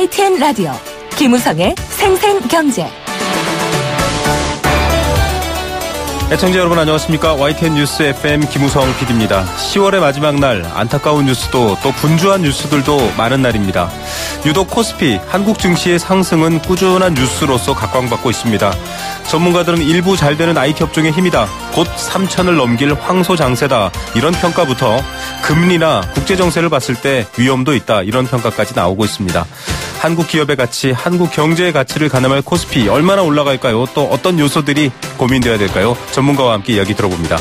YTN 라디오 김우성의 생생경제. 애청자 여러분 안녕하십니까. YTN 뉴스 FM 김우성 PD입니다. 10월의 마지막 날 안타까운 뉴스도 또 분주한 뉴스들도 많은 날입니다. 유독 코스피, 한국 증시의 상승은 꾸준한 뉴스로서 각광받고 있습니다. 전문가들은 일부 잘 되는 IT 업종의 힘이다. 곧 3천을 넘길 황소장세다. 이런 평가부터 금리나 국제정세를 봤을 때 위험도 있다. 이런 평가까지 나오고 있습니다. 한국 기업의 가치, 한국 경제의 가치를 가늠할 코스피 얼마나 올라갈까요? 또 어떤 요소들이 고민돼야 될까요? 전문가와 함께 이야기 들어봅니다.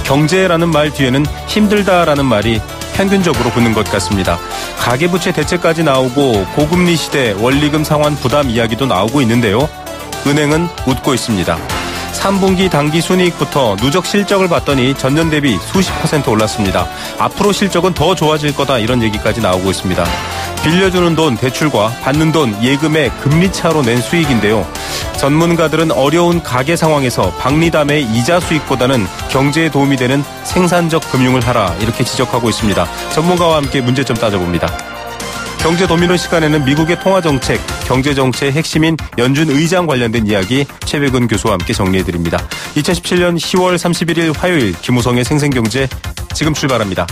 경제라는 말 뒤에는 힘들다라는 말이 평균적으로 붙는 것 같습니다. 가계부채 대책까지 나오고 고금리 시대 원리금 상환 부담 이야기도 나오고 있는데요. 은행은 웃고 있습니다. 3분기 당기 순이익부터 누적 실적을 봤더니 전년 대비 수십 % 올랐습니다. 앞으로 실적은 더 좋아질 거다 이런 얘기까지 나오고 있습니다. 빌려주는 돈 대출과 받는 돈 예금의 금리차로 낸 수익인데요. 전문가들은 어려운 가계 상황에서 박리담의 이자 수익보다는 경제에 도움이 되는 생산적 금융을 하라 이렇게 지적하고 있습니다. 전문가와 함께 문제점 따져봅니다. 경제 도미노 시간에는 미국의 통화정책, 경제정책의 핵심인 연준 의장 관련된 이야기 최백은 교수와 함께 정리해드립니다. 2017년 10월 31일 화요일 김우성의 생생경제 지금 출발합니다.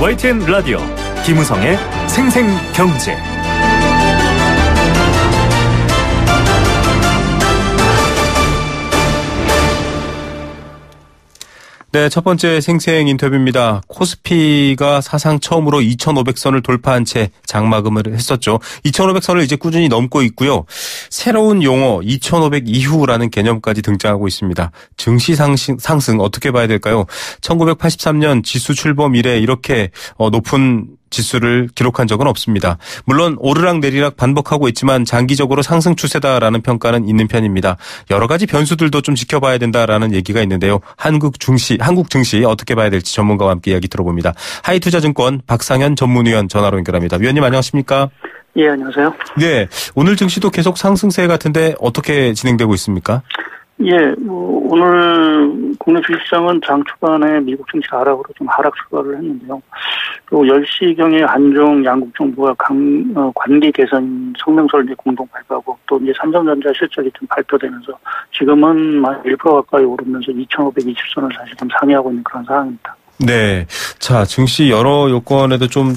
YTN 라디오 김우성의 생생경제. 네, 첫 번째 생생 인터뷰입니다. 코스피가 사상 처음으로 2,500선을 돌파한 채 장마감을 했었죠. 2,500선을 이제 꾸준히 넘고 있고요. 새로운 용어 2,500 이후라는 개념까지 등장하고 있습니다. 증시 상승 어떻게 봐야 될까요? 1983년 지수 출범 이래 이렇게 높은 지수를 기록한 적은 없습니다. 물론 오르락내리락 반복하고 있지만 장기적으로 상승 추세다라는 평가는 있는 편입니다. 여러 가지 변수들도 좀 지켜봐야 된다라는 얘기가 있는데요. 한국 증시 어떻게 봐야 될지 전문가와 함께 이야기 들어봅니다. 하이투자증권 박상현 전문위원 전화로 연결합니다. 위원님 안녕하십니까? 예, 안녕하세요. 네, 오늘 증시도 계속 상승세 같은데 어떻게 진행되고 있습니까? 예, 오늘 국내 주식시장은 장 초반에 미국 증시 하락으로 좀 하락 출발을 했는데요. 또 10시경에 한중 양국 정부가 관리 개선 성명서를 이제 공동 발표하고 또 이제 삼성전자 실적이 좀 발표되면서 지금은 1% 가까이 오르면서 2,520선을 사실 좀 상회하고 있는 그런 상황입니다. 네. 자, 증시 여러 요건에도 좀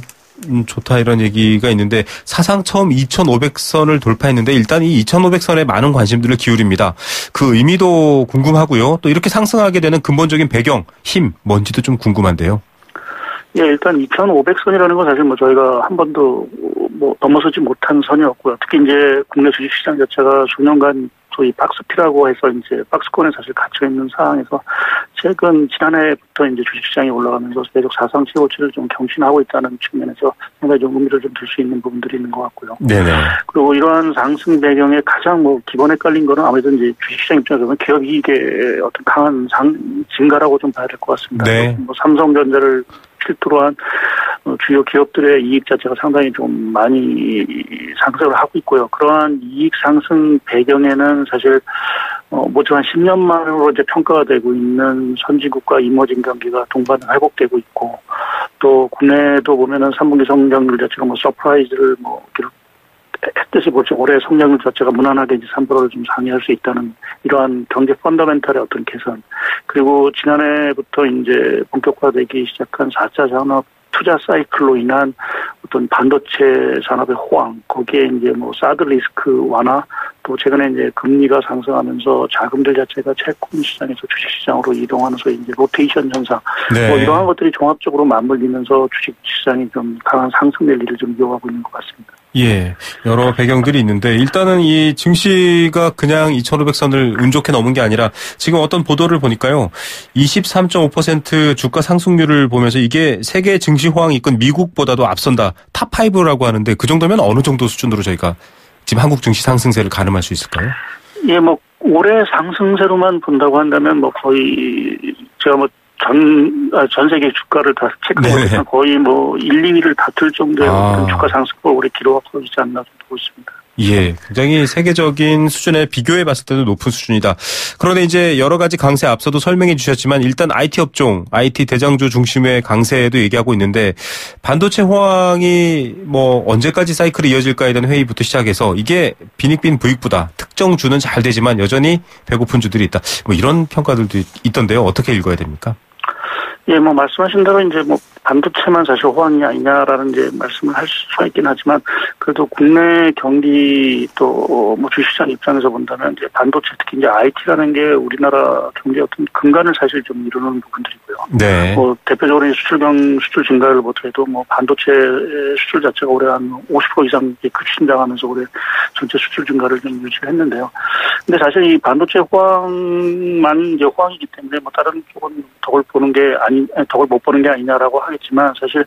좋다 이런 얘기가 있는데 사상 처음 2,500선을 돌파했는데 일단 이 2,500선에 많은 관심들을 기울입니다. 그 의미도 궁금하고요. 또 이렇게 상승하게 되는 근본적인 배경, 힘 뭔지도 좀 궁금한데요. 예, 일단 2,500선이라는 건 사실 저희가 한 번도 넘어서지 못한 선이었고요. 특히 이제 국내 주식시장 자체가 수년간 소위 박스피라고 해서 이제 박스권에 사실 갇혀 있는 상황에서 지난해부터 이제 주식시장이 올라가면서 계속 사상 최고치를 좀 경신하고 있다는 측면에서 상당히 좀 의미를 좀 둘 수 있는 부분들이 있는 것 같고요. 네네. 그리고 이러한 상승 배경에 가장 기본에 깔린 거는 아무래도 이제 주식시장 입장에서 보면 기업 이익의 어떤 강한 증가라고 좀 봐야 될 것 같습니다. 네. 삼성전자를 필두로 한 주요 기업들의 이익 자체가 상당히 좀 많이 상승을 하고 있고요. 그러한 이익 상승 배경에는 사실 한 10년 만으로 이제 평가가 되고 있는 선진국과 이머징 경기가 동반 회복되고 있고 또 국내도 보면은 3분기 성장률 자체가 서프라이즈를 했듯이 올해 성장률 자체가 무난하게 이제 3%를 좀 상회할 수 있다는 이러한 경제 펀더멘탈의 어떤 개선 그리고 지난해부터 이제 본격화되기 시작한 4차 산업 투자 사이클로 인한 어떤 반도체 산업의 호황, 거기에 이제 사드 리스크 완화, 또 최근에 이제 금리가 상승하면서 자금들 자체가 채권 시장에서 주식 시장으로 이동하는 소위 이제 로테이션 현상, 네. 이러한 것들이 종합적으로 맞물리면서 주식 시장이 좀 강한 상승 랠리를 좀 이어가고 있는 것 같습니다. 예, 여러 배경들이 있는데 일단은 이 증시가 그냥 2,500선을 운 좋게 넘은 게 아니라 지금 어떤 보도를 보니까요. 23.5% 주가 상승률을 보면서 이게 세계 증시 호황이 이끈 미국보다도 앞선다. 탑5라고 하는데 그 정도면 어느 정도 수준으로 저희가 지금 한국 증시 상승세를 가늠할 수 있을까요? 예, 올해 상승세로만 본다고 한다면 거의 제가 전 세계 주가를 다 체크해보면 거의 1, 2위를 다툴 정도의 어떤 주가 상승폭을 올해 기록하고 있지 않나 보고 있습니다. 예, 굉장히 세계적인 수준에 비교해 봤을 때도 높은 수준이다. 그런데 이제 여러 가지 강세 앞서도 설명해 주셨지만 일단 IT 업종, IT 대장주 중심의 강세에도 얘기하고 있는데 반도체 호황이 뭐 언제까지 사이클이 이어질까에 대한 회의부터 시작해서 이게 빈익빈 부익부다. 특정 주는 잘 되지만 여전히 배고픈 주들이 있다. 뭐 이런 평가들도 있던데요. 어떻게 읽어야 됩니까? 예, 뭐 말씀하신 대로 이제 뭐 반도체만 사실 호황이 아니냐라는 이제 말씀을 할 수가 있긴 하지만 그래도 국내 경기 또 뭐 주식시장 입장에서 본다면 이제 반도체 특히 이제 IT라는 게 우리나라 경제의 어떤 근간을 사실 좀 이루는 부분들이고요. 네. 뭐 대표적으로 수출 증가를 보더라도 뭐 반도체 수출 자체가 올해 한 50% 이상 급신장하면서 올해 전체 수출 증가를 좀 유지를 했는데요. 근데 사실 이 반도체 호황만 이제 호황이기 때문에 뭐 다른 쪽은 덕을 못 보는 게 아니냐라고 하겠지만 사실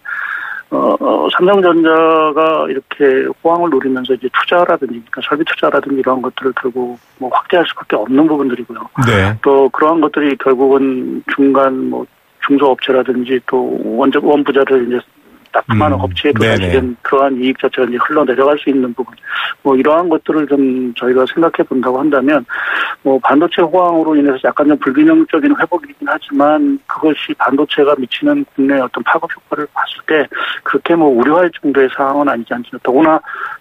삼성전자가 이렇게 호황을 누리면서 이제 투자라든지, 그러니까 설비 투자라든지 이런 것들을 결국 뭐 확대할 수밖에 없는 부분들이고요. 네. 또 그러한 것들이 결국은 중간 뭐 중소업체라든지 또 원부자를 이제 납품하는 업체에도 사실은 그러한 이익 자체가 이제 흘러내려갈 수 있는 부분, 뭐 이러한 것들을 좀 저희가 생각해 본다고 한다면, 뭐 반도체 호황으로 인해서 약간 좀 불균형적인 회복이긴 하지만 그것이 반도체가 미치는 국내 어떤 파급 효과를 봤을 때 그렇게 뭐 우려할 정도의 상황은 아니지 않습니까? 더구나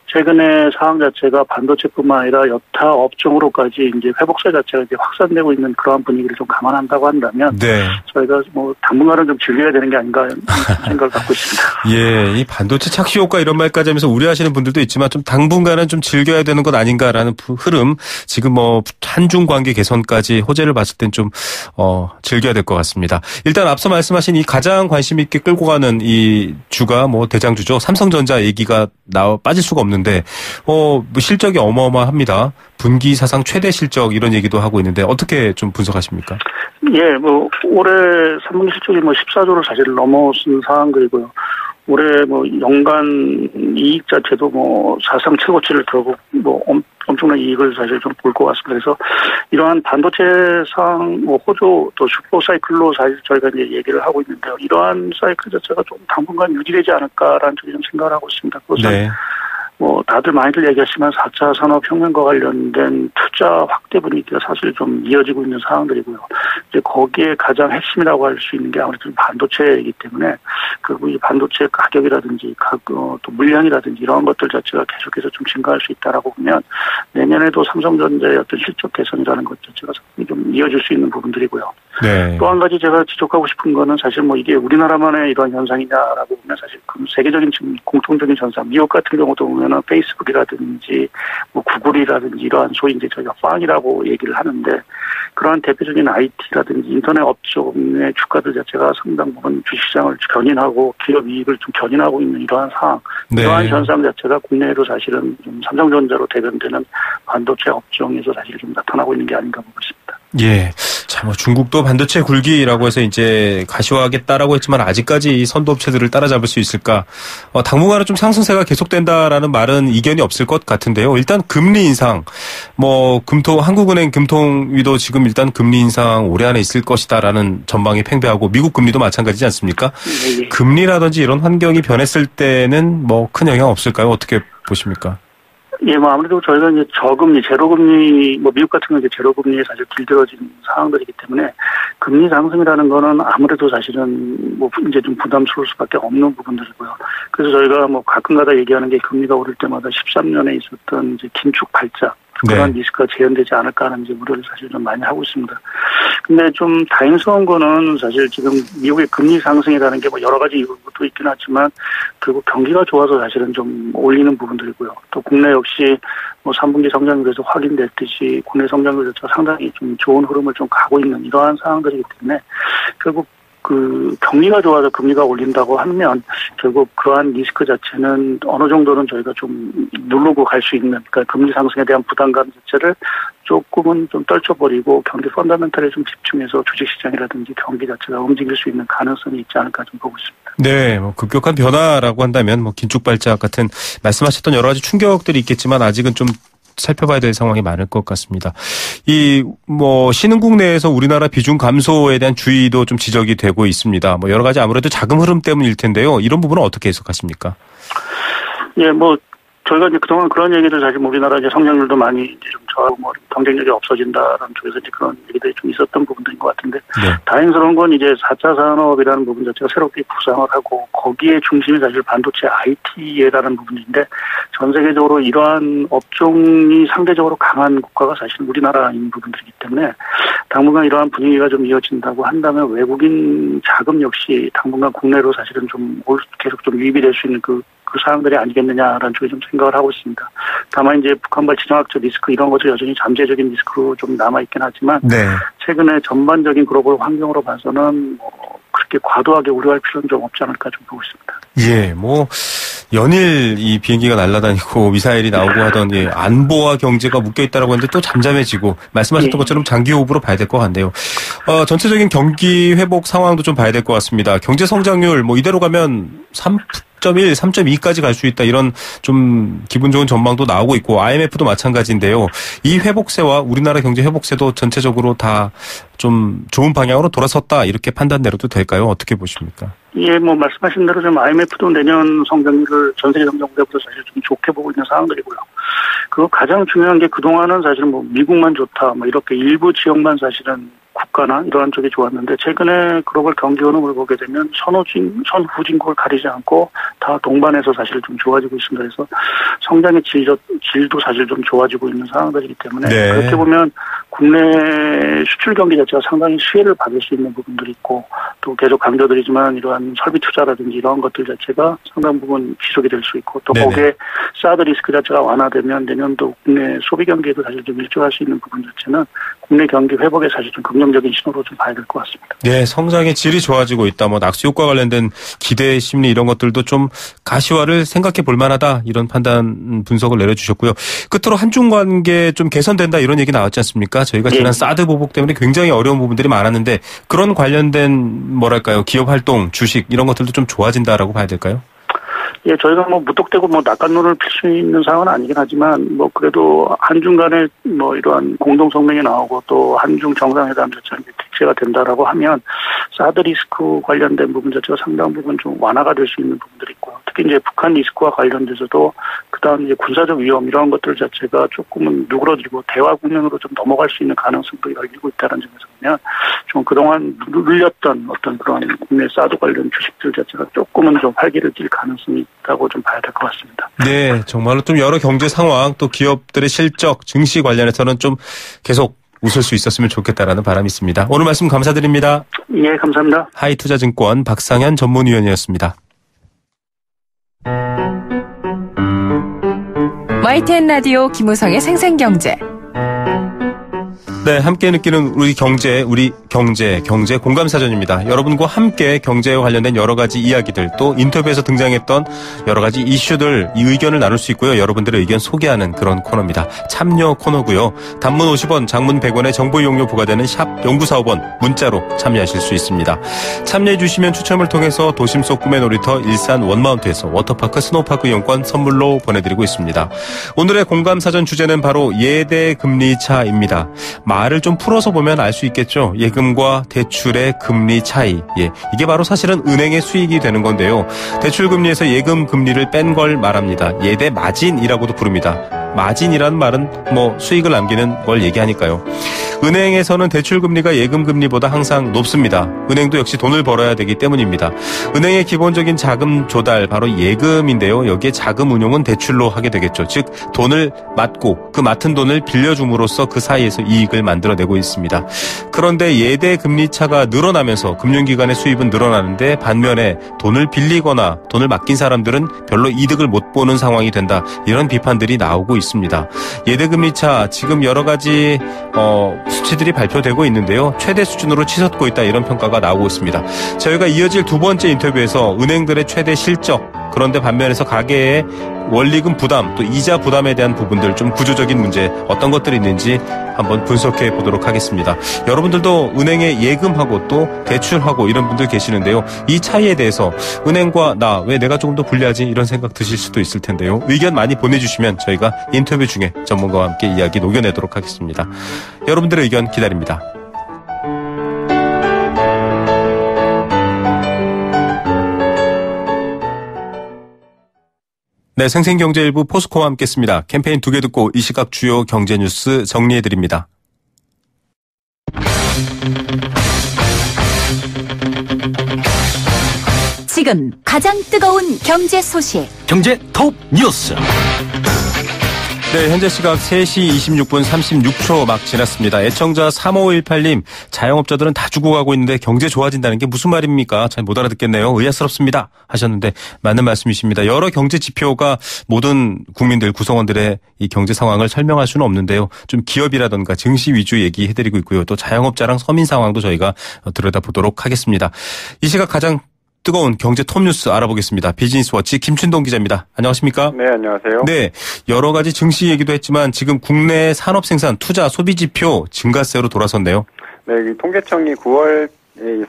최근에 상황 자체가 반도체뿐만 아니라 여타 업종으로까지 이제 회복세 자체가 이제 확산되고 있는 그러한 분위기를 좀 감안한다고 한다면, 저희가 뭐 당분간은 좀 즐겨야 되는 게 아닌가 생각을 갖고 있습니다. 예, 이 반도체 착시 효과 이런 말까지 하면서 우려하시는 분들도 있지만 좀 당분간은 좀 즐겨야 되는 것 아닌가라는 흐름, 지금 뭐 한중 관계 개선까지 호재를 봤을 땐 좀 즐겨야 될 것 같습니다. 일단 앞서 말씀하신 이 가장 관심 있게 끌고 가는 이 주가 뭐 대장주죠. 삼성전자 얘기가 빠질 수가 없는데 뭐 실적이 어마어마합니다. 분기 사상 최대 실적 이런 얘기도 하고 있는데 어떻게 좀 분석하십니까? 예, 뭐 올해 3분기 실적이 뭐 14조를 사실 넘어선 상황들이고요. 올해 뭐 연간 이익 자체도 뭐 사상 최고치를 결국 뭐 엄청난 이익을 사실 좀 볼 것 같습니다. 그래서 이러한 반도체상 뭐 호조 또 슈퍼 사이클로 사실 저희가 이제 얘기를 하고 있는데요. 이러한 사이클 자체가 좀 당분간 유지되지 않을까라는 쪽에 좀 생각을 하고 있습니다. 그것은 뭐 다들 많이들 얘기하시면 4차 산업혁명과 관련된 투자 확대 분위기가 사실 좀 이어지고 있는 상황들이고요. 이제 거기에 가장 핵심이라고 할 수 있는 게 아무래도 반도체이기 때문에 그리고 이 반도체 가격이라든지 또 물량이라든지 이런 것들 자체가 계속해서 좀 증가할 수 있다라고 보면 내년에도 삼성전자의 어떤 실적 개선이라는 것 자체가 좀 이어질 수 있는 부분들이고요. 또 한 가지 제가 지적하고 싶은 거는 사실 뭐 이게 우리나라만의 이러한 현상이냐라고 보면 사실 세계적인 지금 공통적인 현상, 미국 같은 경우도 보면은 페이스북이라든지 뭐 구글이라든지 이러한 소위 이제 저희가 빵이라고 얘기를 하는데 그러한 대표적인 IT라든지 인터넷 업종의 주가들 자체가 상당 부분 주식시장을 견인하고 기업 이익을 좀 견인하고 있는 이러한 상황, 이러한 현상 자체가 국내에도 사실은 좀 삼성전자로 대변되는 반도체 업종에서 사실 좀 나타나고 있는 게 아닌가 보고 있습니다. 예. 자, 뭐 중국도 반도체 굴기라고 해서 이제 가시화하겠다라고 했지만 아직까지 이 선도 업체들을 따라잡을 수 있을까? 당분간은 좀 상승세가 계속된다라는 말은 이견이 없을 것 같은데요. 일단 금리 인상, 뭐 한국은행 금통위도 지금 일단 금리 인상 올해 안에 있을 것이다라는 전망이 팽배하고 미국 금리도 마찬가지지 않습니까? 금리라든지 이런 환경이 변했을 때는 뭐 큰 영향 없을까요? 어떻게 보십니까? 예, 뭐 아무래도 저희가 이제 저금리, 제로금리, 뭐 미국 같은 경우 이제 제로금리에 사실 길들어진 상황들이기 때문에 금리 상승이라는 거는 아무래도 사실은 뭐 이제 좀 부담스러울 수밖에 없는 부분들이고요. 그래서 저희가 뭐 가끔가다 얘기하는 게 금리가 오를 때마다 13년에 있었던 이제 긴축 발작, 그런 리스크가 재현되지 않을까 하는 이제 우려를 사실 좀 많이 하고 있습니다. 근데 좀 다행스러운 거는 사실 지금 미국의 금리 상승이라는 게 뭐 여러 가지 이유도 있긴 하지만 결국 경기가 좋아서 사실은 좀 올리는 부분들이고요. 또 국내 역시 뭐 3분기 성장률에서 확인됐듯이 국내 성장률 자체가 상당히 좀 좋은 흐름을 좀 가고 있는 이러한 상황들이기 때문에 결국 그 경기가 좋아서 금리가 올린다고 하면 결국 그러한 리스크 자체는 어느 정도는 저희가 좀 누르고 갈 수 있는, 그러니까 금리 상승에 대한 부담감 자체를 조금은 좀 떨쳐버리고 경기 펀더멘털에 좀 집중해서 주식시장이라든지 경기 자체가 움직일 수 있는 가능성이 있지 않을까 좀 보고 있습니다. 네, 뭐 급격한 변화라고 한다면 뭐 긴축 발작 같은 말씀하셨던 여러 가지 충격들이 있겠지만 아직은 좀 살펴봐야 될 상황이 많을 것 같습니다. 뭐 신흥국 내에서 우리나라 비중 감소에 대한 주의도 좀 지적이 되고 있습니다. 뭐 여러 가지 아무래도 자금 흐름 때문일 텐데요. 이런 부분은 어떻게 해석하십니까? 예, 뭐 저희가 이제 그동안 그런 얘기들 사실 우리나라 이제 성장률도 많이 이제 좀 저하고 뭐 경쟁력이 없어진다라는 쪽에서 이제 그런 얘기들이 좀 있었던 부분들인 것 같은데 네. 다행스러운 건 이제 4차 산업이라는 부분 자체가 새롭게 부상을 하고 거기에 중심이 사실 반도체 IT라는 부분인데 전 세계적으로 이러한 업종이 상대적으로 강한 국가가 사실 우리나라인 부분들이기 때문에 당분간 이러한 분위기가 좀 이어진다고 한다면 외국인 자금 역시 당분간 국내로 사실은 좀 계속 좀 유입이 될 수 있는 그 사항들이 아니겠느냐라는 쪽에 좀 생각을 하고 있습니다. 다만 이제 북한발 지정학적 리스크 이런 것도 여전히 잠재적인 리스크로 좀 남아있긴 하지만 네. 최근에 전반적인 글로벌 환경으로 봐서는 뭐 그렇게 과도하게 우려할 필요는 좀 없지 않을까 좀 보고 있습니다. 예, 뭐 연일 이 비행기가 날아다니고 미사일이 나오고 하던 안보와 경제가 묶여 있다라고 했는데 또 잠잠해지고 말씀하셨던 것처럼 장기 호흡으로 봐야 될 것 같네요. 전체적인 경기 회복 상황도 좀 봐야 될 것 같습니다. 경제 성장률 뭐 이대로 가면 3.1, 3.2까지 갈 수 있다 이런 좀 기분 좋은 전망도 나오고 있고 IMF도 마찬가지인데요. 이 회복세와 우리나라 경제 회복세도 전체적으로 다 좀 좋은 방향으로 돌아섰다 이렇게 판단 내려도 될까요? 어떻게 보십니까? 예, 뭐 말씀하신 대로 좀 IMF도 내년 성장률을 전 세계 성장률보다 사실 좀 좋게 보고 있는 상황들이고요. 그 가장 중요한 게 그동안은 사실 뭐 미국만 좋다 뭐 이렇게 일부 지역만 사실은 국가나 이러한 쪽이 좋았는데 최근에 글로벌 경기 흐름을 보게 되면 선후진국을 가리지 않고 다 동반해서 사실 좀 좋아지고 있습니다. 그래서 성장의 질도 사실 좀 좋아지고 있는 상황들이기 때문에 네. 그렇게 보면 국내 수출 경기 자체가 상당히 수혜를 받을 수 있는 부분들이 있고 또 계속 강조드리지만 이러한 설비 투자라든지 이런 것들 자체가 상당 부분 지속이 될 수 있고 또 네네. 거기에 사드 리스크 자체가 완화되면 내년도 국내 소비 경기에도 사실 좀 일조할 수 있는 부분 자체는 국내 경기 회복에 사실 좀 긍정적인 신호로 좀 봐야 될 것 같습니다. 네, 성장의 질이 좋아지고 있다. 뭐 낙수 효과 관련된 기대 심리 이런 것들도 좀 가시화를 생각해 볼 만하다. 이런 판단 분석을 내려주셨고요. 끝으로 한중 관계 좀 개선된다 이런 얘기 나왔지 않습니까? 저희가 지난 사드 보복 때문에 굉장히 어려운 부분들이 많았는데 그런 관련된 뭐랄까요? 기업 활동, 주식 이런 것들도 좀 좋아진다라고 봐야 될까요? 예, 저희가 뭐 무턱대고 뭐 낙관론을 필 수 있는 상황은 아니긴 하지만 뭐 그래도 한중 간에 뭐 이러한 공동 성명이 나오고 또 한중 정상회담 자체가 뒷재가 된다라고 하면 사드 리스크 관련된 부분 자체가 상당 부분 좀 완화가 될 수 있는 부분들이 있고 특히 이제 북한 리스크와 관련돼서도 그다음 이제 군사적 위험 이런 것들 자체가 조금은 누그러지고 대화 국면으로 좀 넘어갈 수 있는 가능성도 열리고 있다는 점에서 보면 좀 그동안 눌렸던 어떤 그런 국내 사드 관련 주식들 자체가 조금은 좀 활기를 띨 가능성이 있다고 좀 봐야 될 것 같습니다. 네, 정말로 좀 여러 경제 상황 또 기업들의 실적, 증시 관련해서는 좀 계속 웃을 수 있었으면 좋겠다라는 바람이 있습니다. 오늘 말씀 감사드립니다. 예, 감사합니다. 하이투자증권 박상현 전문위원이었습니다. YTN 라디오 김우성의 생생경제. 네, 함께 느끼는 우리 경제 공감사전입니다. 여러분과 함께 경제와 관련된 여러 가지 이야기들 또 인터뷰에서 등장했던 여러 가지 이슈들 이 의견을 나눌 수 있고요. 여러분들의 의견 소개하는 그런 코너입니다. 참여 코너고요. 단문 50원, 장문 100원의 정보 이용료 부과되는 샵 0945번 문자로 참여하실 수 있습니다. 참여해 주시면 추첨을 통해서 도심 속 꿈의 놀이터 일산 원마운트에서 워터파크 스노우파크 이용권 선물로 보내드리고 있습니다. 오늘의 공감사전 주제는 바로 예대금리차입니다. 말을 좀 풀어서 보면 알 수 있겠죠. 예금과 대출의 금리 차이. 예, 이게 바로 사실은 은행의 수익이 되는 건데요. 대출 금리에서 예금 금리를 뺀 걸 말합니다. 예대 마진이라고도 부릅니다. 마진이라는 말은 뭐 수익을 남기는 걸 얘기하니까요. 은행에서는 대출 금리가 예금 금리보다 항상 높습니다. 은행도 역시 돈을 벌어야 되기 때문입니다. 은행의 기본적인 자금 조달 바로 예금인데요. 여기에 자금 운용은 대출로 하게 되겠죠. 즉 돈을 맡고 그 맡은 돈을 빌려줌으로써 그 사이에서 이익을 만들어내고 있습니다. 그런데 예대 금리 차가 늘어나면서 금융기관의 수입은 늘어나는데 반면에 돈을 빌리거나 돈을 맡긴 사람들은 별로 이득을 못 보는 상황이 된다. 이런 비판들이 나오고 있습니다. 예대 금리 차 지금 여러 가지 수치들이 발표되고 있는데요. 최대 수준으로 치솟고 있다 이런 평가가 나오고 있습니다. 저희가 이어질 두 번째 인터뷰에서 은행들의 최대 실적 그런데 반면에서 가계의 원리금 부담 또 이자 부담에 대한 부분들 좀 구조적인 문제 어떤 것들이 있는지 한번 분석해 보도록 하겠습니다. 여러분들도 은행에 예금하고 또 대출하고 이런 분들 계시는데요. 이 차이에 대해서 은행과 나 왜 내가 조금 더 불리하지 이런 생각 드실 수도 있을 텐데요. 의견 많이 보내주시면 저희가 인터뷰 중에 전문가와 함께 이야기 녹여내도록 하겠습니다. 여러분들의 의견 기다립니다. 네, 생생경제일부 포스코와 함께했습니다. 캠페인 2개 듣고 이 시각 주요 경제 뉴스 정리해드립니다. 지금 가장 뜨거운 경제 소식. 경제 톱 뉴스. 네, 현재 시각 3시 26분 36초 막 지났습니다. 애청자 3518님, 자영업자들은 다 죽고 가고 있는데 경제 좋아진다는 게 무슨 말입니까? 잘 못 알아듣겠네요. 의아스럽습니다. 하셨는데 맞는 말씀이십니다. 여러 경제 지표가 모든 국민들, 구성원들의 이 경제 상황을 설명할 수는 없는데요. 좀 기업이라든가 증시 위주 얘기해드리고 있고요. 또 자영업자랑 서민 상황도 저희가 들여다보도록 하겠습니다. 이 시각 가장 뜨거운 경제 톱 뉴스 알아보겠습니다. 비즈니스워치 김춘동 기자입니다. 안녕하십니까? 네, 안녕하세요. 네, 여러 가지 증시 얘기도 했지만 지금 국내 산업 생산, 투자, 소비 지표 증가세로 돌아섰네요. 네, 통계청이 9월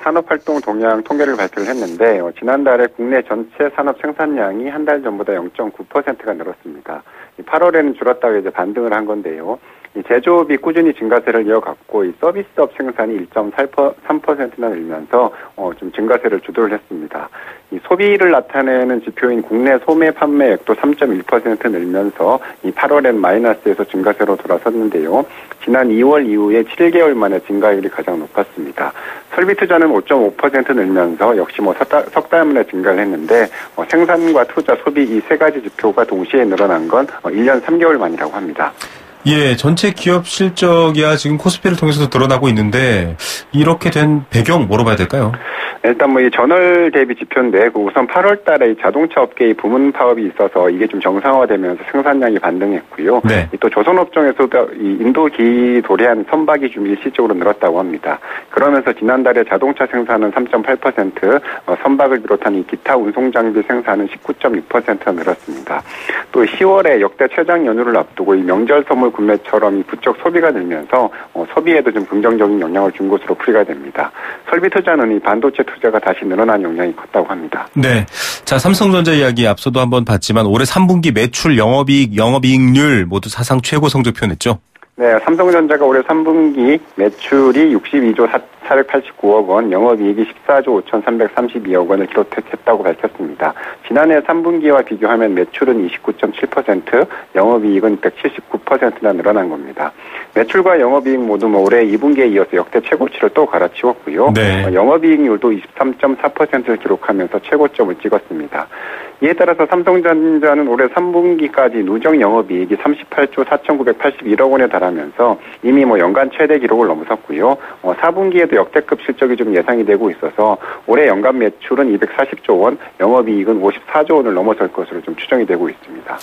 산업활동 동향 통계를 발표를 했는데 지난달에 국내 전체 산업 생산량이 한 달 전보다 0.9%가 늘었습니다. 8월에는 줄었다가 이제 반등을 한 건데요. 이 제조업이 꾸준히 증가세를 이어갔고 이 서비스업 생산이 1.3%나 늘면서 좀 증가세를 주도를 했습니다. 이 소비를 나타내는 지표인 국내 소매 판매액도 3.1% 늘면서 이 8월엔 마이너스에서 증가세로 돌아섰는데요. 지난 2월 이후에 7개월 만에 증가율이 가장 높았습니다. 설비 투자는 5.5% 늘면서 역시 석 달 만에 증가를 했는데 생산과 투자, 소비 이 세 가지 지표가 동시에 늘어난 건 1년 3개월 만이라고 합니다. 예, 전체 기업 실적이야 지금 코스피를 통해서도 드러나고 있는데 이렇게 된 배경 뭐로 봐야 될까요? 일단 이 전월 대비 지표인데 우선 8월 달에 자동차 업계의 부문 파업이 있어서 이게 좀 정상화되면서 생산량이 반등했고요. 네. 또 조선업종에서도 이 인도기 도래한 선박이 좀 일시적으로 늘었다고 합니다. 그러면서 지난달에 자동차 생산은 3.8%, 선박을 비롯한 이 기타 운송 장비 생산은 19.6%가 늘었습니다. 또 10월에 역대 최장 연휴를 앞두고 이 명절 선물 구매처럼 이 부쩍 소비가 늘면서 소비에도 좀 긍정적인 영향을 준 것으로 풀이가 됩니다. 설비 투자는 이 반도체 투자가 다시 늘어난 영향이 컸다고 합니다. 네. 자, 삼성전자 이야기 앞서도 한번 봤지만 올해 3분기 매출, 영업이익률 모두 사상 최고 성적 표현했죠? 네, 삼성전자가 올해 3분기 매출이 62조 489억 원, 영업이익이 14조 5,332억 원을 기록했다고 밝혔습니다. 지난해 3분기와 비교하면 매출은 29.7%, 영업이익은 179%나 늘어난 겁니다. 매출과 영업이익 모두 올해 2분기에 이어서 역대 최고치를 또 갈아치웠고요. 네. 영업이익률도 23.4%를 기록하면서 최고점을 찍었습니다. 이에 따라서 삼성전자는 올해 3분기까지 누적 영업이익이 38조 4,981억 원에 달하면서 이미 연간 최대 기록을 넘어섰고요. 4분기에도 역대급 실적이 좀 예상이 되고 있어서 올해 연간 매출은 240조 원, 영업이익은 54조 원을 넘어설 것으로 좀 추정이 되고 있습니다.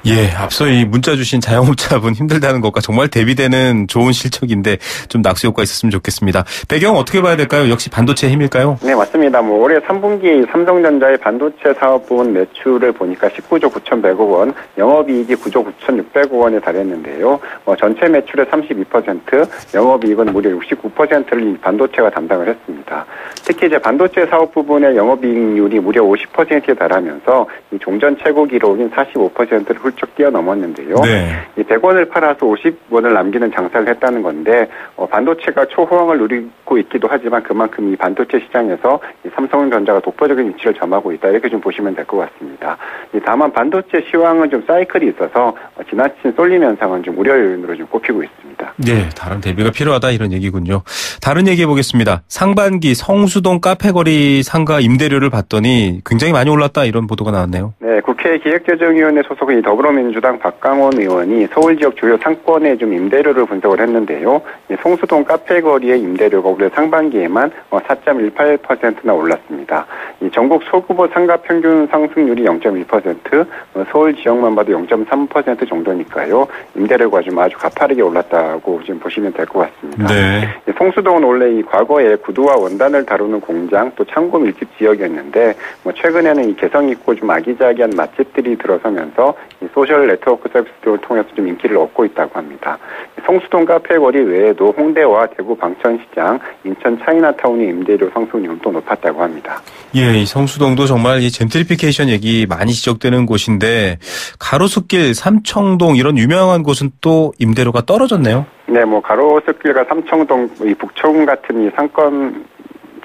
예, 앞서 이 문자 주신 자영업자분 힘들다는 것과 정말 대비되는 좋은 실적인데 좀 낙수 효과 있었으면 좋겠습니다. 배경 어떻게 봐야 될까요? 역시 반도체 힘일까요? 네, 맞습니다. 올해 3분기 삼성전자의 반도체 사업 부문 매출을 보니까 19조 9,100억 원, 영업이익이 9조 9,600억 원에 달했는데요. 전체 매출의 32%, 영업이익은 무려 69%를 이 반도체가 담당을 했습니다. 특히 이제 반도체 사업 부분의 영업이익률이 무려 50%에 달하면서 이 종전 최고 기록인 45%를 훌쩍 뛰어넘었는데요. 네. 이 100원을 팔아서 50원을 남기는 장사를 했다는 건데 반도체가 초호황을 누리고 있기도 하지만 그만큼 이 반도체 시장에서 이 삼성전자가 독보적인 위치를 점하고 있다 이렇게 좀 보시면 될 것 같습니다. 다만 반도체 시황은 좀 사이클이 있어서 지나친 쏠림 현상은 좀 우려 요인으로 좀 꼽히고 있습니다. 네, 다른 대비가 필요하다 이런 얘기군요. 다른 얘기 해보겠습니다. 상반기 성수동 카페거리 상가 임대료를 봤더니 굉장히 많이 올랐다 이런 보도가 나왔네요. 네, 국회 기획재정위원회 소속의 더불어민주당 박강원 의원이 서울 지역 주요 상권의 좀 임대료를 분석을 했는데요. 성수동 카페거리의 임대료가 올해 상반기에만 4.18%나 올랐습니다. 전국 소규모 상가 평균 상승률이 0.1%, 서울 지역만 봐도 0.3% 정도니까요. 임대료가 좀 아주 가파르게 올랐다고 지금 보시면 될 것 같습니다. 네. 성수동은 원래 이 과거에 구두와 원단을 다루는 공장 또 창고 밀집 지역이었는데 최근에는 이 개성 있고 좀 아기자기한 맛집들이 들어서면서 이 소셜 네트워크 서비스를 통해서 좀 인기를 얻고 있다고 합니다. 성수동 카페거리 외에도 홍대와 대구 방천시장, 인천 차이나타운의 임대료 상승률은 또 높았다고 합니다. 예, 이 성수동도 정말 이 젠트리피케이션 얘기 많이 지적되는 곳인데 가로수길, 삼청동 이런 유명한 곳은 또 임대료가 떨어졌네요. 네, 가로수길과 삼청동, 이 북촌 같은 이 상권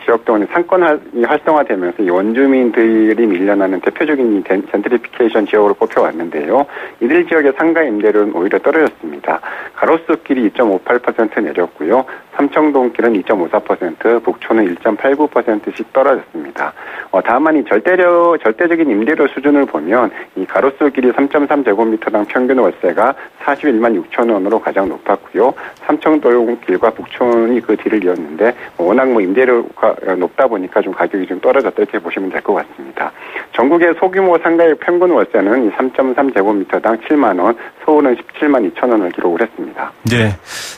지역도 상권이 활성화되면서 이 원주민들이 밀려나는 대표적인 이 젠트리피케이션 지역으로 꼽혀왔는데요. 이들 지역의 상가 임대료는 오히려 떨어졌습니다. 가로수길이 2.58% 내렸고요. 삼청동길은 2.54%, 북촌은 1.89%씩 떨어졌습니다. 다만 이 절대적인 임대료 수준을 보면 이 가로수길이 3.3제곱미터당 평균 월세가 41만 6천 원으로 가장 높았고요. 삼청동길과 북촌이 그 뒤를 이었는데 워낙 임대료가 높다 보니까 좀 가격이 좀 떨어졌다 이렇게 보시면 될 것 같습니다. 전국의 소규모 상가의 평균 월세는 3.3제곱미터당 7만 원, 서울은 17만 2천 원을 기록을 했습니다. 네.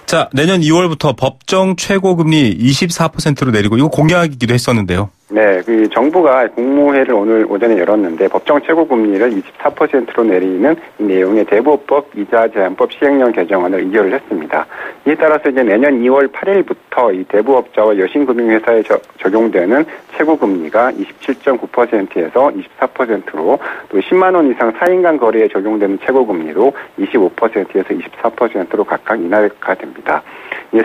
자, 내년 2월부터 법정 최고금리 24%로 내리고 이거 공약이기도 했었는데요. 네, 그 정부가 국무회의를 오늘 오전에 열었는데 법정 최고금리를 24%로 내리는 이 내용의 대부업법 이자 제한법 시행령 개정안을 의결을 했습니다. 이에 따라서 이제 내년 2월 8일부터 이 대부업자와 여신금융회사에 적용되는 최고금리가 27.9%에서 24%로 또 10만 원 이상 4인 간 거래에 적용되는 최고금리도 25%에서 24%로 각각 인하가 됩니다.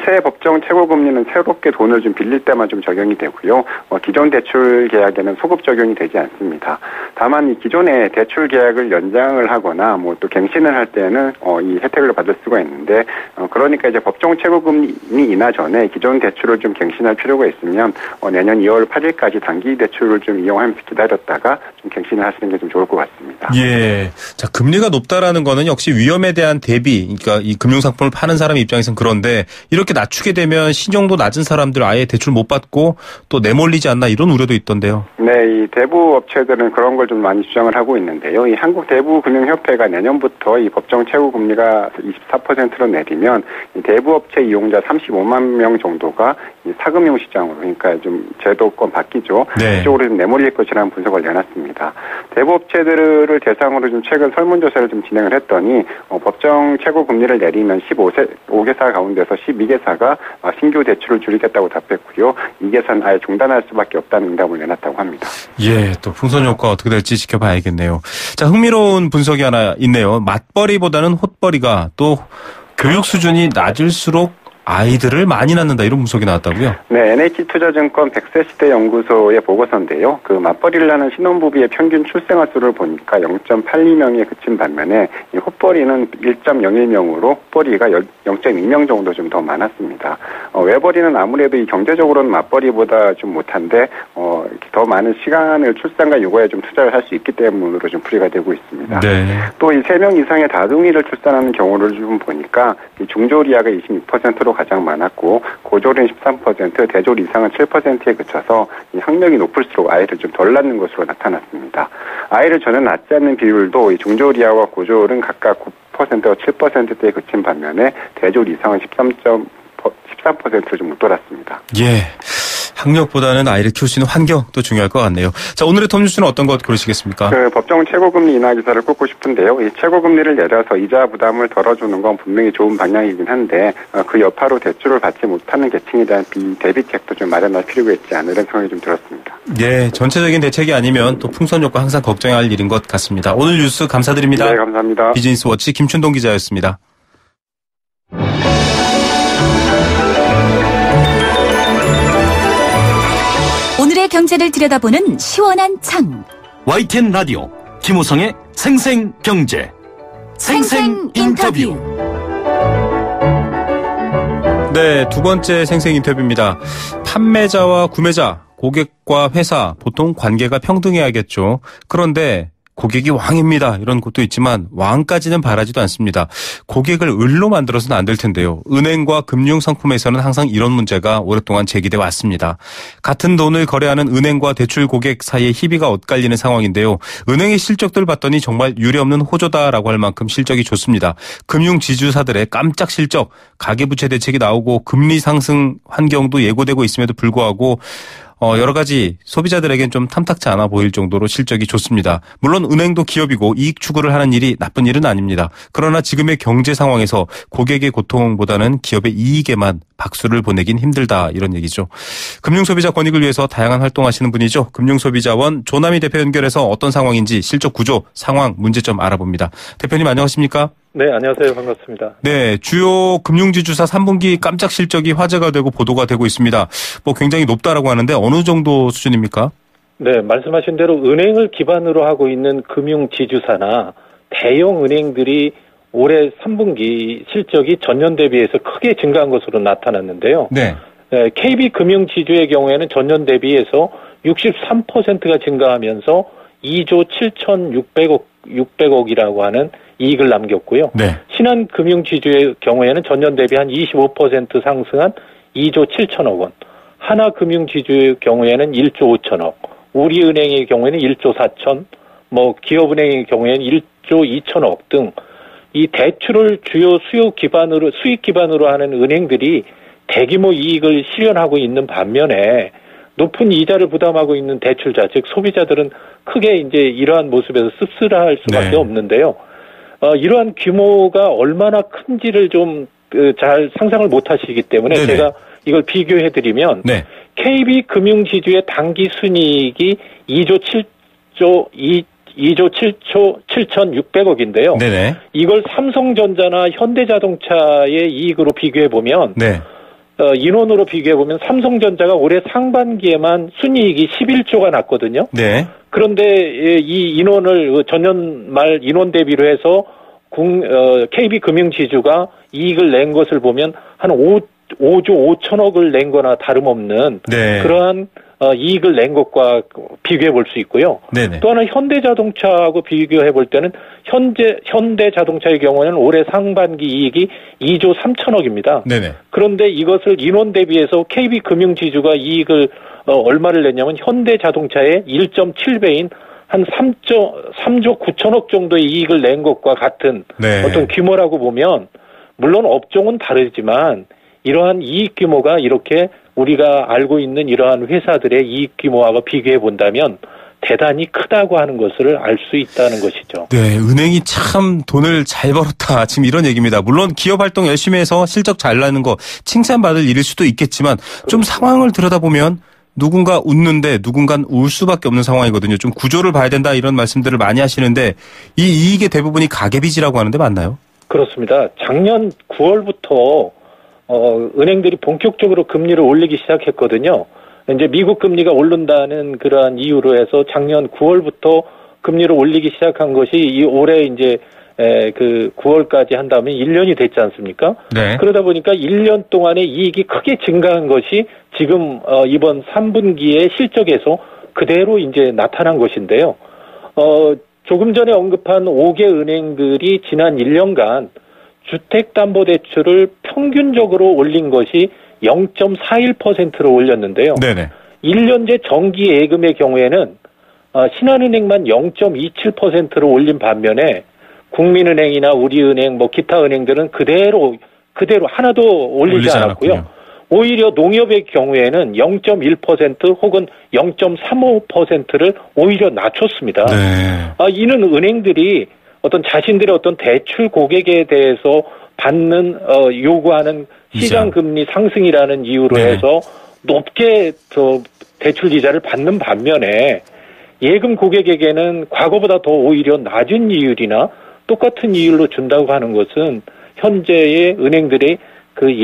새 법정 최고금리는 새롭게 돈을 좀 빌릴 때만 좀 적용이 되고요. 기존 대출 계약에는 소급 적용이 되지 않습니다. 다만 이 기존의 대출 계약을 연장을 하거나 또 갱신을 할 때는 이 혜택을 받을 수가 있는데 그러니까 이제 법정 최고금리 인하 전에 기존 대출을 좀 갱신할 필요가 있으면 내년 2월 8일까지 단기 대출을 좀 이용하면서 기다렸다가 좀 갱신을 하시는 게 좀 좋을 것 같습니다. 예. 자, 금리가 높다라는 거는 역시 위험에 대한 대비, 그러니까 이 금융상품을 파는 사람 입장에서는 그런데 이렇게 낮추게 되면 신용도 낮은 사람들 아예 대출 못 받고 또 내몰리지 않나 이런 우려도 있던데요. 네, 이 대부 업체들은 그런 걸 좀 많이 주장을 하고 있는데요. 이 한국대부금융협회가 내년부터 이 법정 최고금리가 24%로 내리면 이 대부업체 이용자 35만 명 정도가 이 사금융 시장으로 그러니까 좀 제도권 바뀌죠. 네. 이쪽으로 좀 내몰릴 것이라는 분석을 내놨습니다. 대부업체들을 대상으로 좀 최근 설문조사를 좀 진행을 했더니 법정 최고금리를 내리면 5개사 가운데서 12개사가 신규 대출을 줄이겠다고 답했고요. 2개사는 아예 중단할 수밖에 없다는 응답을 내놨다고 합니다. 예, 또 풍선 효과 어떻게 될지 지켜봐야겠네요. 자, 흥미로운 분석이 하나 있네요. 맞벌이보다는 헛벌이가 또 교육 수준이 낮을수록 아이들을 많이 낳는다 이런 분석이 나왔다고요? 네, NH투자증권 100세 시대 연구소의 보고서인데요. 그 맞벌이를 하는 신혼부부의 평균 출생아 수를 보니까 0.82명에 그친 반면에 이 헛벌이는 1.01명으로 헛벌이가 0.2명 정도 좀 더 많았습니다. 외벌이는 아무래도 이 경제적으로는 맞벌이보다 좀 못한데 더 많은 시간을 출산과 육아에 좀 투자를 할 수 있기 때문으로 좀 풀이가 되고 있습니다. 네. 또 이 3명 이상의 다둥이를 출산하는 경우를 좀 보니까 이 중조리아가 26%로 가장 많았고 고졸은 13%, 대졸 이상은 7%에 그쳐서 이 학력이 높을수록 아이를 좀 덜 낳는 것으로 나타났습니다. 아이를 전혀 낳지 않는 비율도 이 중졸이하와 고졸은 각각 9%와 7%대에 그친 반면에 대졸 이상은 13%를 좀 못 돌았습니다. 예. 학력보다는 아이를 키울 수 있는 환경도 중요할 것 같네요. 자, 오늘의 톱뉴스는 어떤 것 고르시겠습니까? 법정 최고금리 인하 기사를 꼽고 싶은데요. 이 최고금리를 내려서 이자 부담을 덜어주는 건 분명히 좋은 방향이긴 한데 그 여파로 대출을 받지 못하는 계층에 대한 대비책도 좀 마련할 필요가 있지 않나 이런 생각이 좀 들었습니다. 예, 전체적인 대책이 아니면 또 풍선 효과 항상 걱정해야 할 일인 것 같습니다. 오늘 뉴스 감사드립니다. 네, 감사합니다. 비즈니스워치 김춘동 기자였습니다. 오늘의 경제를 들여다보는 시원한 창. YTN 라디오 김호성의 생생경제 생생 인터뷰. 네, 두 번째 생생 인터뷰입니다. 판매자와 구매자, 고객과 회사 보통 관계가 평등해야겠죠. 그런데 고객이 왕입니다. 이런 곳도 있지만 왕까지는 바라지도 않습니다. 고객을 을로 만들어서는 안 될 텐데요. 은행과 금융상품에서는 항상 이런 문제가 오랫동안 제기돼 왔습니다. 같은 돈을 거래하는 은행과 대출 고객 사이에 희비가 엇갈리는 상황인데요. 은행의 실적들 봤더니 정말 유례없는 호조다라고 할 만큼 실적이 좋습니다. 금융지주사들의 깜짝 실적, 가계부채 대책이 나오고 금리 상승 환경도 예고되고 있음에도 불구하고 여러 가지 소비자들에겐 좀 탐탁치 않아 보일 정도로 실적이 좋습니다. 물론 은행도 기업이고 이익 추구를 하는 일이 나쁜 일은 아닙니다. 그러나 지금의 경제 상황에서 고객의 고통보다는 기업의 이익에만 박수를 보내긴 힘들다 이런 얘기죠. 금융소비자 권익을 위해서 다양한 활동하시는 분이죠. 금융소비자원 조남희 대표 연결해서 어떤 상황인지 실적 구조, 상황, 문제점 알아봅니다. 대표님 안녕하십니까? 네, 안녕하세요. 반갑습니다. 네, 주요 금융지주사 3분기 깜짝 실적이 화제가 되고 보도가 되고 있습니다. 뭐 굉장히 높다라고 하는데 어느 정도 수준입니까? 네, 말씀하신 대로 은행을 기반으로 하고 있는 금융지주사나 대형 은행들이 올해 3분기 실적이 전년 대비해서 크게 증가한 것으로 나타났는데요. 네. 네, KB금융지주의 경우에는 전년 대비해서 63%가 증가하면서 2조 7,600억이라고 하는 이익을 남겼고요. 네. 신한금융지주의 경우에는 전년 대비 한 25% 상승한 2조 7천억 원, 하나금융지주의 경우에는 1조 5천억, 우리은행의 경우에는 1조 4천, 기업은행의 경우에는 1조 2천억 등 이 대출을 주요 수익 기반으로 하는 은행들이 대규모 이익을 실현하고 있는 반면에 높은 이자를 부담하고 있는 대출자, 즉 소비자들은 크게 이제 이러한 모습에서 씁쓸할 수밖에 없는데요. 이러한 규모가 얼마나 큰지를 좀 잘 상상을 못 하시기 때문에 네네. 제가 이걸 비교해드리면 네. KB금융지주의 당기 순이익이 2조 7,600억인데요. 네네. 이걸 삼성전자나 현대자동차의 이익으로 비교해보면 네. 인원으로 비교해보면 삼성전자가 올해 상반기에만 순이익이 11조가 났거든요. 네. 그런데 이 인원을 전년 말 인원 대비로 해서 KB금융지주가 이익을 낸 것을 보면 한 5조 5천억을 낸 거나 다름없는 네. 그러한 이익을 낸 것과 비교해 볼 수 있고요. 네네. 또 하나 현대자동차하고 비교해 볼 때는 현대자동차의 경우에는 올해 상반기 이익이 2조 3천억입니다. 네네. 그런데 이것을 인원 대비해서 KB금융지주가 이익을 얼마를 냈냐면 현대자동차의 1.7배인 한 3조 9천억 정도의 이익을 낸 것과 같은 네. 어떤 규모라고 보면 물론 업종은 다르지만 이러한 이익 규모가 이렇게 우리가 알고 있는 이러한 회사들의 이익 규모하고 비교해 본다면 대단히 크다고 하는 것을 알 수 있다는 것이죠. 네, 은행이 참 돈을 잘 벌었다. 지금 이런 얘기입니다. 물론 기업 활동 열심히 해서 실적 잘 나는 거 칭찬받을 일일 수도 있겠지만 좀 상황을 들여다보면 누군가 웃는데 누군가는 울 수밖에 없는 상황이거든요. 좀 구조를 봐야 된다 이런 말씀들을 많이 하시는데 이 이익의 대부분이 가계빚이라고 하는데 맞나요? 그렇습니다. 작년 9월부터 은행들이 본격적으로 금리를 올리기 시작했거든요. 이제 미국 금리가 오른다는 그러한 이유로 해서 작년 9월부터 금리를 올리기 시작한 것이 이 올해 이제 그 9월까지 한다면 1년이 됐지 않습니까? 네. 그러다 보니까 1년 동안의 이익이 크게 증가한 것이 지금 이번 3분기의 실적에서 그대로 이제 나타난 것인데요. 조금 전에 언급한 5개 은행들이 지난 1년간 주택담보대출을 평균적으로 올린 것이 0.41%로 올렸는데요. 네네. 1년제 정기 예금의 경우에는 신한은행만 0.27%로 올린 반면에 국민은행이나 우리은행, 기타 은행들은 그대로 하나도 올리지 않았고요. 오히려 농협의 경우에는 0.1% 혹은 0.35%를 오히려 낮췄습니다. 네. 이는 은행들이 어떤 자신들의 어떤 대출 고객에 대해서 받는 요구하는 시장 금리 상승이라는 이유로 네. 해서 높게 대출 이자를 받는 반면에 예금 고객에게는 과거보다 더 오히려 낮은 이율이나 똑같은 이율로 준다고 하는 것은 현재의 은행들이 그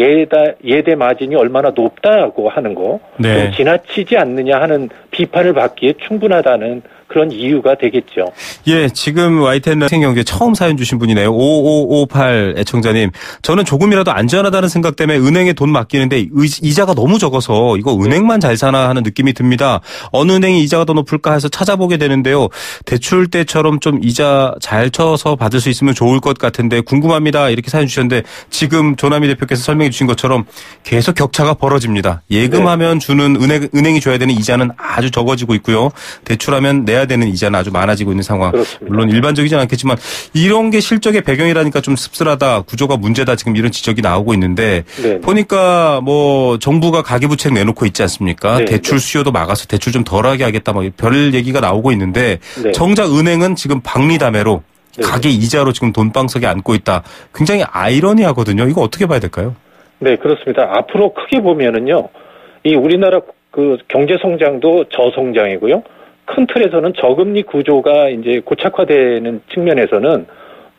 예대 마진이 얼마나 높다고 하는 거, 네. 지나치지 않느냐 하는 비판을 받기에 충분하다는 그런 이유가 되겠죠. 예, 지금 YTN 생경제 처음 사연 주신 분이네요. 5558 애청자님. 저는 조금이라도 안전하다는 생각 때문에 은행에 돈 맡기는데 이자가 너무 적어서 이거 은행만 잘 사나 하는 느낌이 듭니다. 어느 은행이 이자가 더 높을까 해서 찾아보게 되는데요. 대출 때처럼 좀 이자 잘 쳐서 받을 수 있으면 좋을 것 같은데 궁금합니다. 이렇게 사연 주셨는데 지금 조남희 대표께서 설명해 주신 것처럼 계속 격차가 벌어집니다. 예금하면 주는 은행이 줘야 되는 이자는 아주 적어지고 있고요. 대출하면 내야 되는 이자는 아주 많아지고 있는 상황. 그렇습니다. 물론 일반적이진 않겠지만 이런 게 실적의 배경이라니까 좀 씁쓸하다. 구조가 문제다. 지금 이런 지적이 나오고 있는데 네. 보니까 정부가 가계부채 내놓고 있지 않습니까? 네. 대출 수요도 막아서 대출 좀 덜하게 하겠다. 별 얘기가 나오고 있는데 네. 정작 은행은 지금 박리담회로 네. 가계 이자로 지금 돈방석에 안고 있다. 굉장히 아이러니하거든요. 이거 어떻게 봐야 될까요? 네, 그렇습니다. 앞으로 크게 보면은요, 이 우리나라 그 경제 성장도 저성장이고요. 큰 틀에서는 저금리 구조가 이제 고착화되는 측면에서는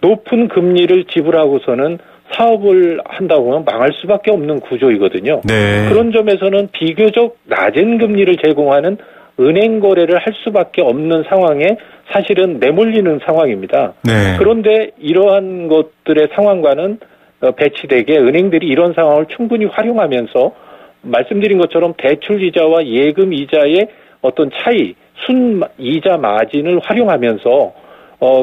높은 금리를 지불하고서는 사업을 한다고 하면 망할 수밖에 없는 구조이거든요. 네. 그런 점에서는 비교적 낮은 금리를 제공하는 은행 거래를 할 수밖에 없는 상황에 사실은 내몰리는 상황입니다. 네. 그런데 이러한 것들의 상황과는 배치되게 은행들이 이런 상황을 충분히 활용하면서 말씀드린 것처럼 대출 이자와 예금 이자의 어떤 차이, 순 이자 마진을 활용하면서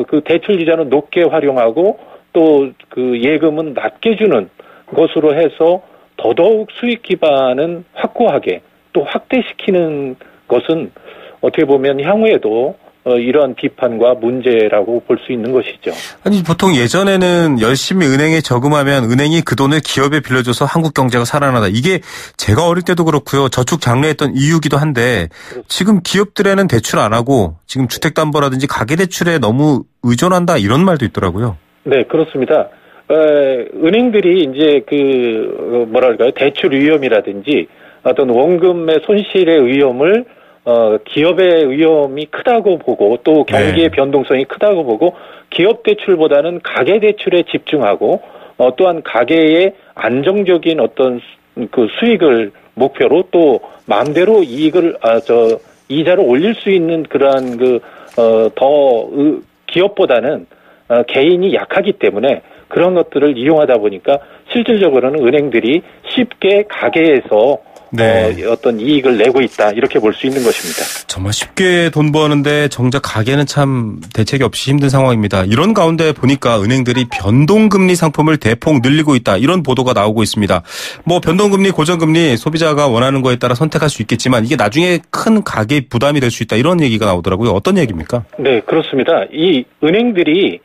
그 대출 이자는 높게 활용하고 또 그 예금은 낮게 주는 것으로 해서 더더욱 수익 기반은 확고하게 또 확대시키는 것은 어떻게 보면 향후에도 이러한 비판과 문제라고 볼 수 있는 것이죠. 아니 보통 예전에는 열심히 은행에 저금하면 은행이 그 돈을 기업에 빌려줘서 한국 경제가 살아나다. 이게 제가 어릴 때도 그렇고요. 저축 장려했던 이유기도 한데 지금 기업들에는 대출 안 하고 지금 주택담보라든지 가계대출에 너무 의존한다 이런 말도 있더라고요. 네, 그렇습니다. 은행들이 이제 뭐랄까요, 대출 위험이라든지 어떤 원금의 손실의 위험을 기업의 위험이 크다고 보고 또 경기의 변동성이 크다고 보고 기업 대출보다는 가계 대출에 집중하고 또한 가계의 안정적인 어떤 그 수익을 목표로 또 마음대로 이익을 이자를 올릴 수 있는 그러한 기업보다는 개인이 약하기 때문에 그런 것들을 이용하다 보니까 실질적으로는 은행들이 쉽게 가계에서 어떤 이익을 내고 있다 이렇게 볼 수 있는 것입니다. 정말 쉽게 돈 버는데 정작 가계는 참 대책이 없이 힘든 상황입니다. 이런 가운데 보니까 은행들이 변동금리 상품을 대폭 늘리고 있다 이런 보도가 나오고 있습니다. 뭐 변동금리, 고정금리 소비자가 원하는 거에 따라 선택할 수 있겠지만 이게 나중에 큰 가계 부담이 될 수 있다 이런 얘기가 나오더라고요. 어떤 얘기입니까? 네, 그렇습니다. 이 은행들이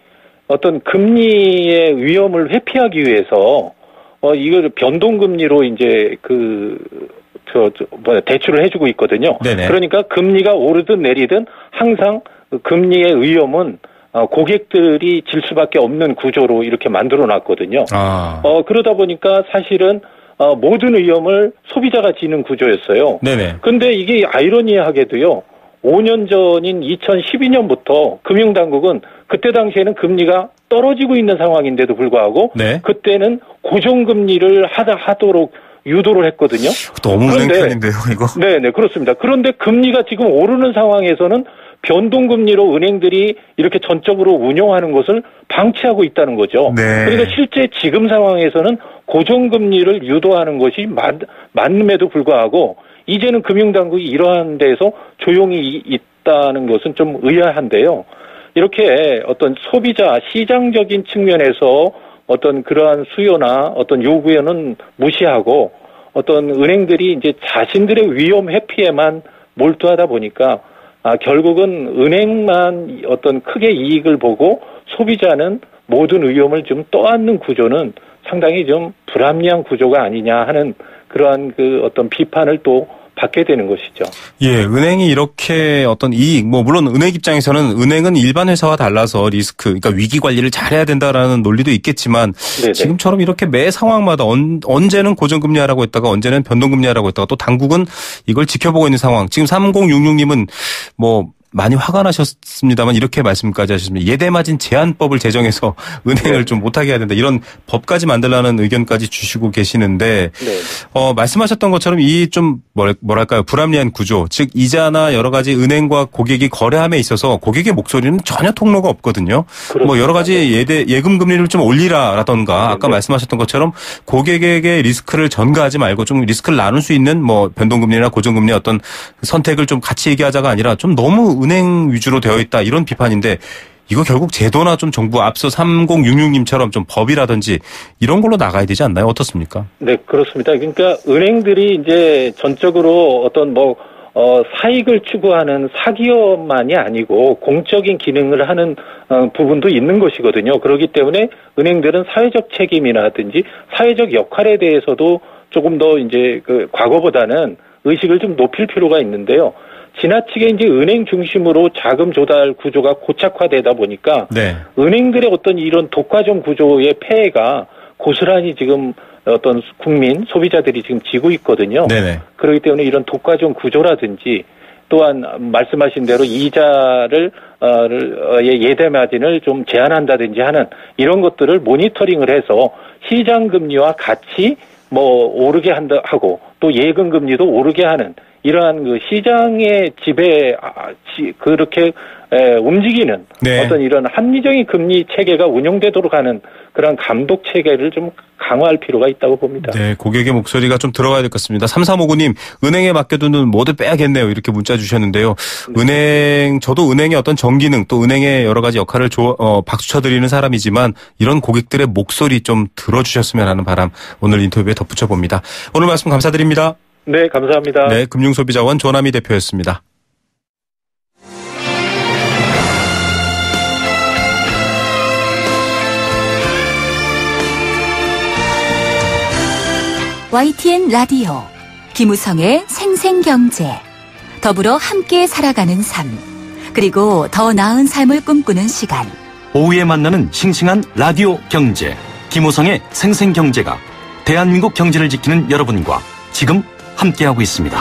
어떤 금리의 위험을 회피하기 위해서 이걸 변동금리로 이제 대출을 해주고 있거든요. 네네. 그러니까 금리가 오르든 내리든 항상 금리의 위험은 고객들이 질 수밖에 없는 구조로 이렇게 만들어 놨거든요. 그러다 보니까 사실은 모든 위험을 소비자가 지는 구조였어요. 네네. 근데 이게 아이러니하게도요. 5년 전인 2012년부터 금융당국은 그때 당시에는 금리가 떨어지고 있는 상황인데도 불구하고 그때는 고정금리를 하도록 유도를 했거든요. 너무 은행 편인데요, 이거? 네네, 그렇습니다. 그런데 금리가 지금 오르는 상황에서는 변동금리로 은행들이 이렇게 전적으로 운용하는 것을 방치하고 있다는 거죠. 그러니까 실제 지금 상황에서는 고정금리를 유도하는 것이 맞음에도 불구하고 이제는 금융당국이 이러한 데에서 조용히 있다는 것은 좀 의아한데요. 이렇게 어떤 소비자 시장적인 측면에서 어떤 그러한 수요나 어떤 요구에는 무시하고 어떤 은행들이 이제 자신들의 위험 회피에만 몰두하다 보니까 결국은 은행만 어떤 크게 이익을 보고 소비자는 모든 위험을 좀 떠안는 구조는 상당히 좀 불합리한 구조가 아니냐 하는 그러한 어떤 비판을 또 받게 되는 것이죠. 예, 은행이 이렇게 어떤 이익, 물론 은행 입장에서는 은행은 일반 회사와 달라서 리스크, 그러니까 위기 관리를 잘해야 된다라는 논리도 있겠지만 네네. 지금처럼 이렇게 매 상황마다 언제는 고정금리 하라고 했다가 언제는 변동금리 하라고 했다가 또 당국은 이걸 지켜보고 있는 상황. 지금 3066님은 많이 화가 나셨습니다만 이렇게 말씀까지 하셨습니다. 예대마진 제한법을 제정해서 은행을 좀 못하게 해야 된다. 이런 법까지 만들라는 의견까지 주시고 계시는데 말씀하셨던 것처럼 이 좀 뭐랄까요 불합리한 구조, 즉 이자나 여러 가지 은행과 고객이 거래함에 있어서 고객의 목소리는 전혀 통로가 없거든요. 그렇습니다. 여러 가지 예금 금리를 좀 올리라라던가 아까 말씀하셨던 것처럼 고객에게 리스크를 전가하지 말고 좀 리스크를 나눌 수 있는 변동금리나 고정금리 어떤 선택을 좀 같이 얘기하자가 아니라 좀 너무 은행 위주로 되어 있다 이런 비판인데 이거 결국 제도나 좀 정부 앞서 3066님처럼 좀 법이라든지 이런 걸로 나가야 되지 않나요? 어떻습니까? 네, 그렇습니다. 그러니까 은행들이 이제 전적으로 어떤 사익을 추구하는 사기업만이 아니고 공적인 기능을 하는 부분도 있는 것이거든요. 그렇기 때문에 은행들은 사회적 책임이라든지 사회적 역할에 대해서도 조금 더 이제 과거보다는 의식을 좀 높일 필요가 있는데요. 지나치게 이제 은행 중심으로 자금 조달 구조가 고착화되다 보니까 은행들의 어떤 이런 독과점 구조의 폐해가 고스란히 지금 어떤 국민 소비자들이 지금 지고 있거든요. 그렇기 때문에 이런 독과점 구조라든지 또한 말씀하신 대로 이자를 예대 마진을 좀 제한한다든지 하는 이런 것들을 모니터링을 해서 시장 금리와 같이 오르게 하고 또 예금 금리도 오르게 하는 이러한 그 시장의 지배 그렇게 움직이는 네. 어떤 이런 합리적인 금리 체계가 운용되도록 하는 그런 감독 체계를 좀 강화할 필요가 있다고 봅니다. 네, 고객의 목소리가 좀 들어가야 될 것 같습니다. 3359님, 은행에 맡겨두는 모두 빼야겠네요. 이렇게 문자 주셨는데요. 저도 은행의 어떤 정기능 또 은행의 여러 가지 역할을 박수 쳐드리는 사람이지만 이런 고객들의 목소리 좀 들어주셨으면 하는 바람 오늘 인터뷰에 덧붙여 봅니다. 오늘 말씀 감사드립니다. 네, 감사합니다. 네, 금융소비자원 조남희 대표였습니다. YTN 라디오 김우성의 생생경제 더불어 함께 살아가는 삶 그리고 더 나은 삶을 꿈꾸는 시간 오후에 만나는 싱싱한 라디오 경제 김우성의 생생경제가 대한민국 경제를 지키는 여러분과 지금 함께하고 있습니다.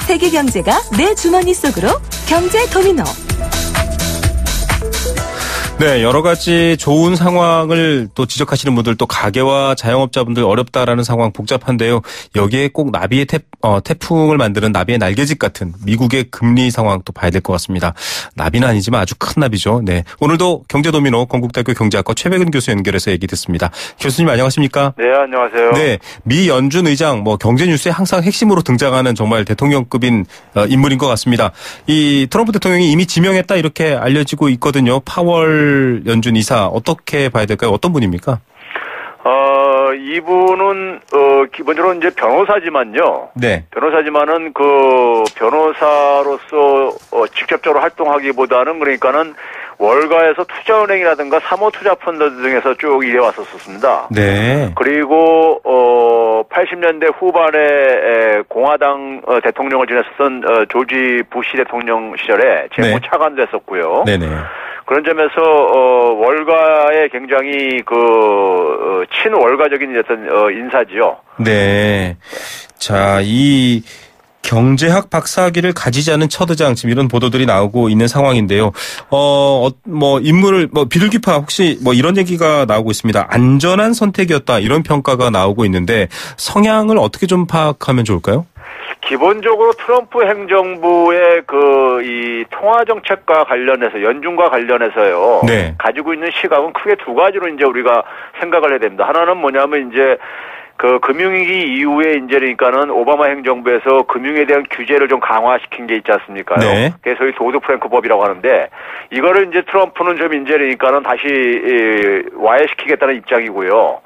세계 경제가 내 주머니 속으로 경제 도미노. 네, 여러 가지 좋은 상황을 또 지적하시는 분들 또 가게와 자영업자분들 어렵다라는 상황 복잡한데요. 여기에 꼭 나비의 태풍을 만드는 나비의 날개짓 같은 미국의 금리 상황 또 봐야 될 것 같습니다. 나비는 아니지만 아주 큰 나비죠. 네, 오늘도 경제도미노 건국대학교 경제학과 최백은 교수 연결해서 얘기 듣습니다. 교수님 안녕하십니까? 네, 안녕하세요. 네, 미 연준 의장 경제뉴스에 항상 핵심으로 등장하는 정말 대통령급인 인물인 것 같습니다. 이 트럼프 대통령이 이미 지명했다 이렇게 알려지고 있거든요. 파월 연준 이사 어떻게 봐야 될까요? 어떤 분입니까? 이분은 기본적으로 이제 변호사지만요. 네. 변호사지만은 그 변호사로서 직접적으로 활동하기보다는 그러니까는 월가에서 투자은행이라든가 사모투자펀드 등에서 쭉 일해왔었습니다. 네. 그리고 80년대 후반에 공화당 대통령을 지냈었던 조지 부시 대통령 시절에 재무차관도 했었고요. 네네. 그런 점에서 월가에 굉장히 친월가적인 어떤 인사지요. 네. 자, 이 경제학 박사학위를 가지지 않은 첫 의장 지금 이런 보도들이 나오고 있는 상황인데요. 인물을 비둘기파 혹시 이런 얘기가 나오고 있습니다. 안전한 선택이었다 이런 평가가 나오고 있는데 성향을 어떻게 좀 파악하면 좋을까요? 기본적으로 트럼프 행정부의 이 통화 정책과 관련해서 연준과 관련해서요. 네. 가지고 있는 시각은 크게 두 가지로 이제 우리가 생각을 해야 됩니다. 하나는 뭐냐면 이제 금융위기 이후에 이제 그러니까는 오바마 행정부에서 금융에 대한 규제를 좀 강화시킨 게 있지 않습니까? 네. 그래서 소위 도드 프랭크법이라고 하는데 이거를 이제 트럼프는 좀 이제 그러니까는 다시 와해시키겠다는 입장이고요.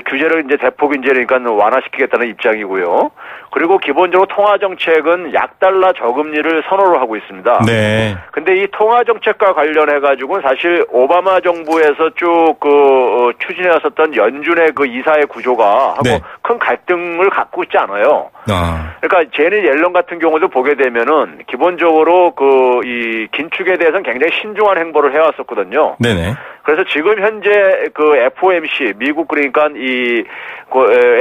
규제를 이제 대폭 이제 그러니까 완화시키겠다는 입장이고요. 그리고 기본적으로 통화 정책은 약달러 저금리를 선호를 하고 있습니다. 네. 근데 이 통화 정책과 관련해 가지고는 사실 오바마 정부에서 쭉 추진해왔었던 연준의 이사회 구조가 하고 네. 큰 갈등을 갖고 있지 않아요. 그러니까 제니 옐런 같은 경우도 보게 되면은 기본적으로 이 긴축에 대해서는 굉장히 신중한 행보를 해왔었거든요. 네네. 그래서 지금 현재 FOMC 미국 그러니까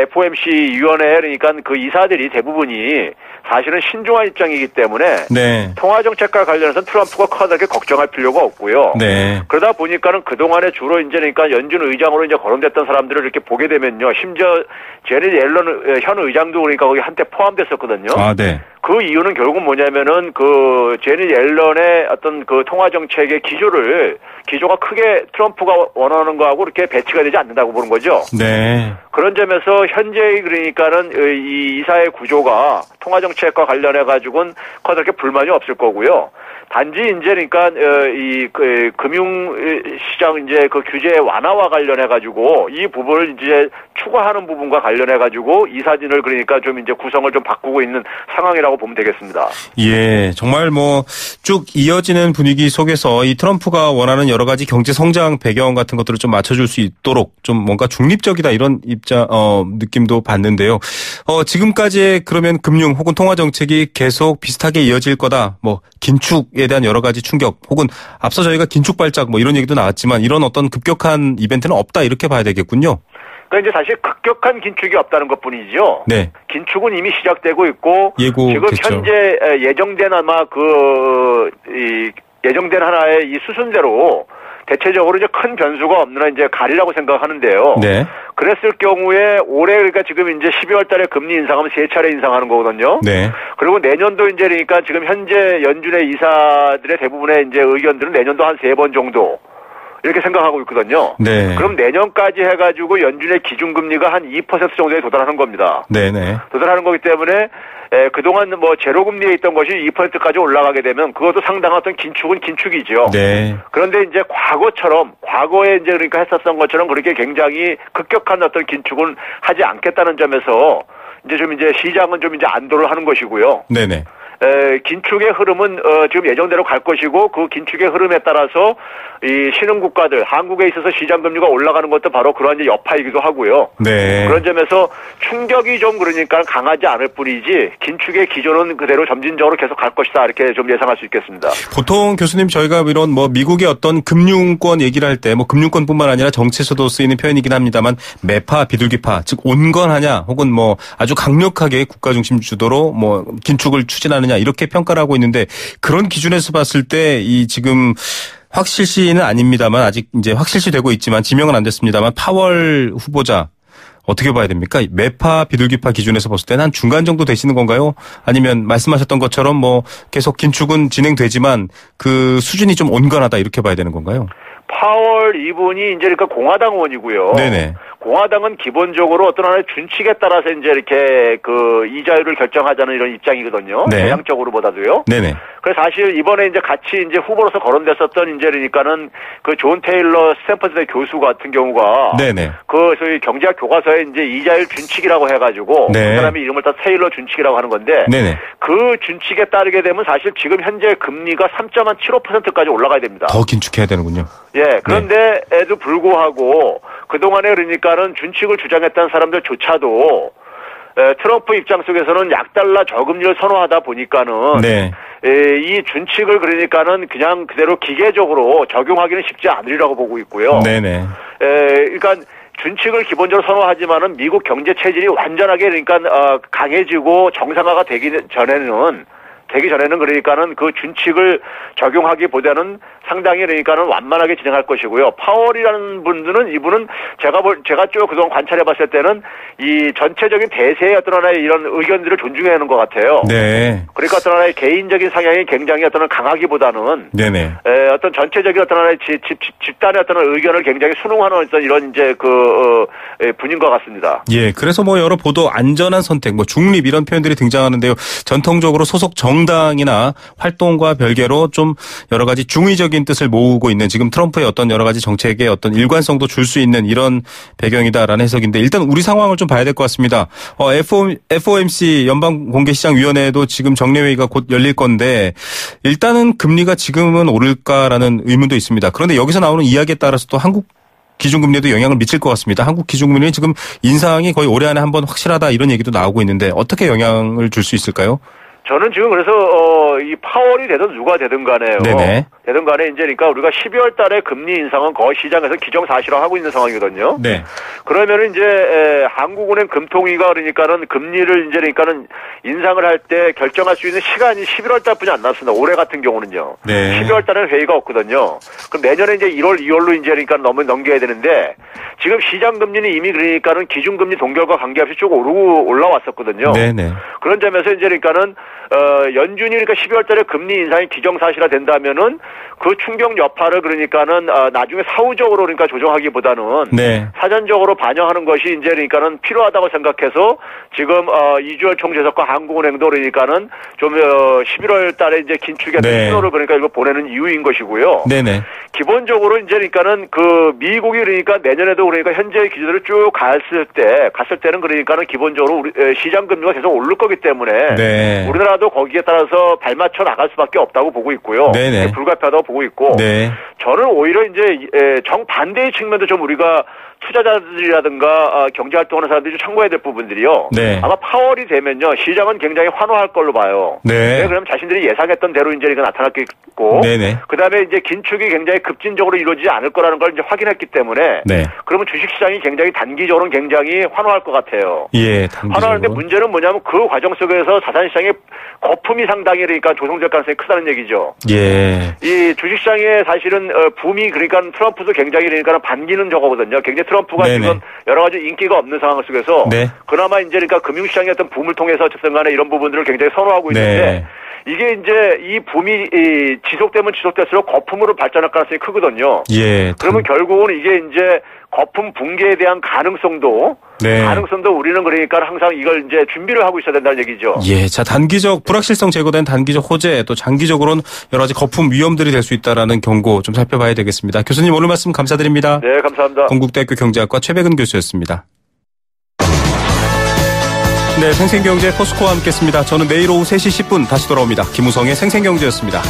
FOMC 위원회 그러니까 이사들이 대부분이 사실은 신중한 입장이기 때문에 네. 통화 정책과 관련해서는 트럼프가 크게 걱정할 필요가 없고요. 네. 그러다 보니까는 그동안에 주로 이제 그러니까 연준 의장으로 이제 거론됐던 사람들을 이렇게 보게 되면요. 심지어 제니 옐런 현 의장도 그러니까 거기 한때 포함됐었거든요. 아, 네. 그 이유는 결국 뭐냐면은 제니 옐런의 어떤 통화 정책의 기조가 크게 트럼프가 원하는 거하고 이렇게 배치가 되지 않는다고 보는 거죠. 네. 그런 점에서 현재의 그러니까는 이 이사의 구조가 통화 정책과 관련해 가지고는 그렇게 불만이 없을 거고요. 단지 이제 그러니까 이 금융 시장 이제 규제 완화와 관련해 가지고 이 부분을 이제 추가하는 부분과 관련해 가지고 이사진을 그러니까 좀 이제 구성을 좀 바꾸고 있는 상황이라고 보면 되겠습니다. 예, 정말 쭉 이어지는 분위기 속에서 이 트럼프가 원하는 여러 가지 경제 성장 배경 같은 것들을 좀 맞춰줄 수 있도록 좀 뭔가 중립적이다 이런 느낌도 받는데요. 지금까지의 그러면 금융 혹은 통화 정책이 계속 비슷하게 이어질 거다. 긴축 긴축에 대한 여러 가지 충격 혹은 앞서 저희가 긴축 발작 뭐 이런 얘기도 나왔지만 이런 어떤 급격한 이벤트는 없다 이렇게 봐야 되겠군요. 그러니까 이제 사실 급격한 긴축이 없다는 것뿐이죠. 네. 긴축은 이미 시작되고 있고 지금 현재 예정된 아마 예정된 하나의 이 수순대로 대체적으로 이제 큰 변수가 없는 한 이제 가리라고 생각하는데요. 네. 그랬을 경우에 올해 그러니까 지금 이제 12월 달에 금리 인상하면 3차례 인상하는 거거든요. 네. 그리고 내년도 이제 그러니까 지금 현재 연준의 이사들의 대부분의 이제 의견들은 내년도 한 3번 정도 이렇게 생각하고 있거든요. 네. 그럼 내년까지 해가지고 연준의 기준금리가 한 2% 정도에 도달하는 겁니다. 네네. 도달하는 거기 때문에 그동안 뭐 제로금리에 있던 것이 2%까지 올라가게 되면 그것도 상당한 어떤 긴축은 긴축이죠. 네. 그런데 이제 과거에 이제 그러니까 했었던 것처럼 그렇게 굉장히 급격한 어떤 긴축은 하지 않겠다는 점에서 이제 시장은 좀 이제 안도를 하는 것이고요. 네네. 긴축의 흐름은 지금 예정대로 갈 것이고 그 긴축의 흐름에 따라서 이 신흥국가들 한국에 있어서 시장 금리가 올라가는 것도 바로 그러한 이제 여파이기도 하고요. 네. 그런 점에서 충격이 좀 그러니까 강하지 않을 뿐이지 긴축의 기조는 그대로 점진적으로 계속 갈 것이다 이렇게 좀 예상할 수 있겠습니다. 보통 교수님 저희가 이런 뭐 미국의 어떤 금융권 얘기를 할 때 뭐 금융권뿐만 아니라 정치에서도 쓰이는 표현이긴 합니다만 매파 비둘기파 즉 온건하냐 혹은 뭐 아주 강력하게 국가 중심 주도로 뭐 긴축을 추진하느냐 이렇게 평가를 하고 있는데 그런 기준에서 봤을 때 이 지금 확실시는 아닙니다만 아직 이제 확실시되고 있지만 지명은 안 됐습니다만 파월 후보자 어떻게 봐야 됩니까? 매파 비둘기파 기준에서 봤을 때는 한 중간 정도 되시는 건가요? 아니면 말씀하셨던 것처럼 뭐 계속 긴축은 진행되지만 그 수준이 좀 온건하다 이렇게 봐야 되는 건가요? 파월 이분이 이제 그러니까 공화당 의원이고요. 네네. 공화당은 기본적으로 어떤 하나의 준칙에 따라서 이제 이렇게 그 이자율을 결정하자는 이런 입장이거든요. 네. 대량적으로 보다도요. 네네. 그래서 사실 이번에 이제 같이 이제 후보로서 거론됐었던 이제 그러니까는 그 존 테일러 스탠퍼드대 교수 같은 경우가 네네. 그 소위 경제학 교과서에 이제 이자율 준칙이라고 해가지고 네. 그 사람이 이름을 다 테일러 준칙이라고 하는 건데 네네. 그 준칙에 따르게 되면 사실 지금 현재 금리가 3.75%까지 올라가야 됩니다. 더 긴축해야 되는군요. 예, 그런데에도 불구하고 그동안에 그러니까는 준칙을 주장했던 사람들조차도 트럼프 입장 속에서는 약달러 저금리를 선호하다 보니까는 네. 이 준칙을 그러니까는 그냥 그대로 기계적으로 적용하기는 쉽지 않으리라고 보고 있고요. 네네. 그러니까 준칙을 기본적으로 선호하지만은 미국 경제 체질이 완전하게 그러니까 강해지고 정상화가 되기 전에는 그러니까는 그 준칙을 적용하기보다는 상당히 그러니까는 완만하게 진행할 것이고요. 파월이라는 분들은 이분은 제가 쭉 그동안 관찰해 봤을 때는 이 전체적인 대세의 어떤 하나의 이런 의견들을 존중해 하는 것 같아요. 네. 그러니까 어떤 하나의 개인적인 성향이 굉장히 어떤 강하기보다는 네네. 어떤 전체적인 어떤 하나의 집단의 어떤 의견을 굉장히 순응하는 어떤 이런 이제 분인 것 같습니다. 예. 그래서 뭐 여러 보도 안전한 선택, 뭐 중립 이런 표현들이 등장하는데요. 전통적으로 소속 정당이나 활동과 별개로 좀 여러 가지 중의적인 뜻을 모으고 있는 지금 트럼프의 어떤 여러 가지 정책의 어떤 일관성도 줄 수 있는 이런 배경이다라는 해석인데 일단 우리 상황을 좀 봐야 될 것 같습니다. FOMC 연방공개시장위원회도 지금 정례회의가 곧 열릴 건데 일단은 금리가 지금은 오를까라는 의문도 있습니다. 그런데 여기서 나오는 이야기에 따라서 또 한국 기준금리에도 영향을 미칠 것 같습니다. 한국 기준금리는 지금 인상이 거의 올해 안에 한번 확실하다 이런 얘기도 나오고 있는데 어떻게 영향을 줄 수 있을까요? 저는 지금 그래서 이 파월이 되든 누가 되든 간에요. 네네. 되든 간에 이제 그러니까 우리가 12월 달에 금리 인상은 거의 시장에서 기정사실화하고 있는 상황이거든요. 네. 그러면은 이제 한국은행 금통위가 그러니까는 금리를 이제 그러니까는 인상을 할 때 결정할 수 있는 시간이 11월 달뿐이 안 남았습니다. 올해 같은 경우는요. 네. 12월 달에는 회의가 없거든요. 그럼 내년에 이제 1월, 2월로 이제 그러니까 넘겨야 되는데 지금 시장 금리는 이미 그러니까는 기준금리 동결과 관계없이 쭉 올라왔었거든요. 네네. 그런 점에서 이제 그러니까는 연준이 그러니까 12월 달에 금리 인상이 기정사실화 된다면은 그 충격 여파를 그러니까는 나중에 사후적으로 그러니까 조정하기보다는 네. 사전적으로 반영하는 것이 이제 그러니까는 필요하다고 생각해서 지금 이주열 총재석과 한국은행도 그러니까는 좀 11월 달에 이제 긴축의 신호를 그러니까 이거 보내는 이유인 것이고요. 네네. 기본적으로 이제 그러니까는 그 미국이 그러니까 내년에도 그러니까 현재의 기준으로 쭉 갔을 때는 그러니까는 기본적으로 우리 시장 금리가 계속 오를 거기 때문에 네. 우리나라도 거기에 따라서 발맞춰 나갈 수밖에 없다고 보고 있고요. 네네. 불가피하다고 보고 있고. 네. 저는 오히려 이제 정반대의 측면도 좀 우리가 투자자들이라든가 경제활동하는 사람들이 좀 참고해야 될 부분들이요. 네. 아마 8월이 되면요 시장은 굉장히 환호할 걸로 봐요. 네. 그럼 자신들이 예상했던 대로 이제 이거 나타났겠고, 네네. 그다음에 이제 긴축이 굉장히 급진적으로 이루어지지 않을 거라는 걸 이제 확인했기 때문에, 네. 그러면 주식시장이 굉장히 단기적으로는 굉장히 환호할 것 같아요. 예, 단기적으로. 환호하는데 문제는 뭐냐면 그 과정 속에서 자산시장의 거품이 상당히 그러니까 조성될 가능성이 크다는 얘기죠. 예. 이 주식시장에 사실은 붐이 그러니까 트럼프도 굉장히 그러니까 반기는 저거거든요. 굉장히 트럼프가 네네. 지금 여러 가지 인기가 없는 상황 속에서 네. 그나마 이제 그러니까 금융시장의 어떤 붐을 통해서 어쨌든 간에 이런 부분들을 굉장히 선호하고 있는데 네. 이게 이제 이 붐이 지속되면 지속될수록 거품으로 발전할 가능성이 크거든요. 예. 그러면 결국은 이게 이제 거품 붕괴에 대한 가능성도 네. 우리는 그러니까 항상 이걸 이제 준비를 하고 있어야 된다는 얘기죠. 예, 자 단기적 불확실성 제거된 단기적 호재 또 장기적으로는 여러 가지 거품 위험들이 될 수 있다라는 경고 좀 살펴봐야 되겠습니다. 교수님 오늘 말씀 감사드립니다. 네, 감사합니다. 건국대학교 경제학과 최백은 교수였습니다. 네, 생생경제 포스코와 함께했습니다. 저는 내일 오후 3시 10분 다시 돌아옵니다. 김우성의 생생경제였습니다.